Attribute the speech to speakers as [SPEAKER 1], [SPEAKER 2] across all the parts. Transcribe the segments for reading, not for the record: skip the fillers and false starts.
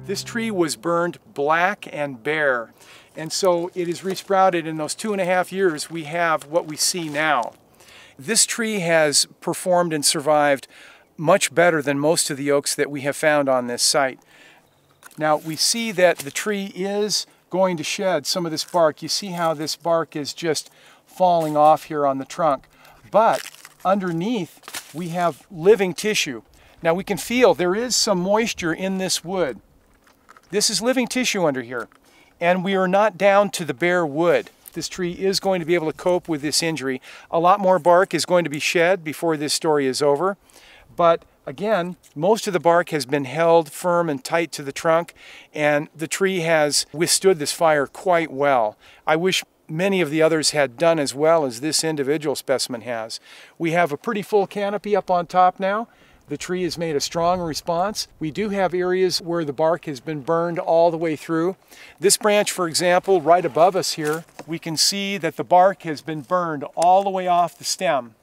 [SPEAKER 1] This tree was burned black and bare, and so it is resprouted. In those 2.5 years, we have what we see now. This tree has performed and survived much better than most of the oaks that we have found on this site. Now we see that the tree is going to shed some of this bark. You see how this bark is just falling off here on the trunk. But underneath we have living tissue. Now we can feel there is some moisture in this wood. This is living tissue under here. And we are not down to the bare wood. This tree is going to be able to cope with this injury. A lot more bark is going to be shed before this story is over. But again, most of the bark has been held firm and tight to the trunk, and the tree has withstood this fire quite well. I wish many of the others had done as well as this individual specimen has. We have a pretty full canopy up on top now. The tree has made a strong response. We do have areas where the bark has been burned all the way through. This branch, for example, right above us here, we can see that the bark has been burned all the way off the stem.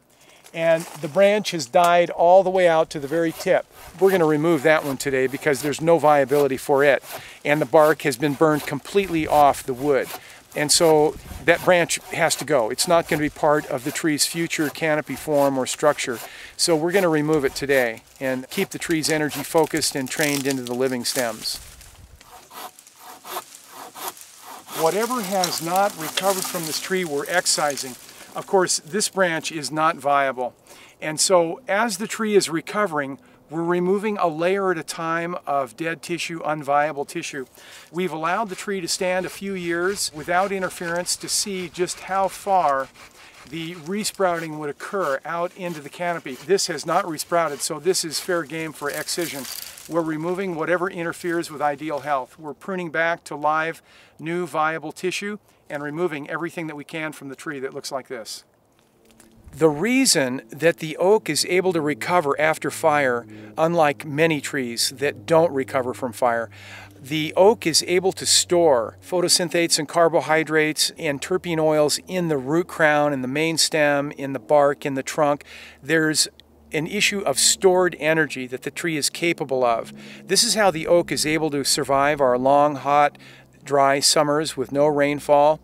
[SPEAKER 1] And the branch has died all the way out to the very tip. We're going to remove that one today because there's no viability for it. And the bark has been burned completely off the wood. And so that branch has to go. It's not going to be part of the tree's future canopy form or structure. So we're going to remove it today and keep the tree's energy focused and trained into the living stems. Whatever has not recovered from this tree, we're excising. Of course, this branch is not viable. And so as the tree is recovering, we're removing a layer at a time of dead tissue, unviable tissue. We've allowed the tree to stand a few years without interference to see just how far the resprouting would occur out into the canopy. This has not resprouted, so this is fair game for excision. We're removing whatever interferes with ideal health. We're pruning back to live, new, viable tissue and removing everything that we can from the tree that looks like this. The reason that the oak is able to recover after fire, unlike many trees that don't recover from fire, the oak is able to store photosynthates and carbohydrates and terpene oils in the root crown, in the main stem, in the bark, in the trunk. There's an issue of stored energy that the tree is capable of. This is how the oak is able to survive our long, hot, dry summers with no rainfall,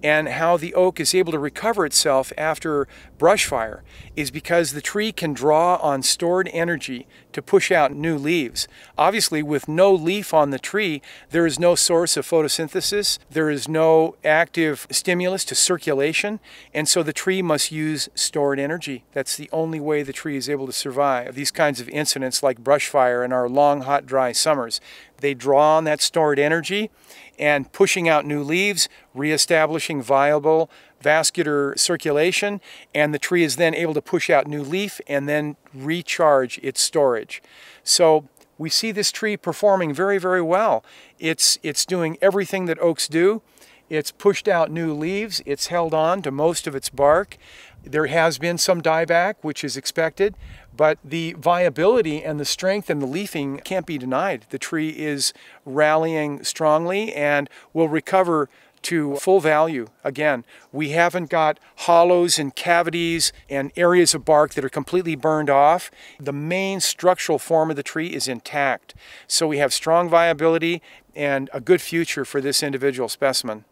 [SPEAKER 1] and how the oak is able to recover itself after brush fire is because the tree can draw on stored energy to push out new leaves. Obviously, with no leaf on the tree, there is no source of photosynthesis, there is no active stimulus to circulation, and so the tree must use stored energy. That's the only way the tree is able to survive these kinds of incidents like brush fire in our long, hot, dry summers. They draw on that stored energy and pushing out new leaves, reestablishing viable vascular circulation, and the tree is then able to push out new leaf and then recharge its storage. So we see this tree performing very, very well. It's doing everything that oaks do. It's pushed out new leaves. It's held on to most of its bark. There has been some dieback, which is expected, but the viability and the strength and the leafing can't be denied. The tree is rallying strongly and will recover to full value. Again, we haven't got hollows and cavities and areas of bark that are completely burned off. The main structural form of the tree is intact. So we have strong viability and a good future for this individual specimen.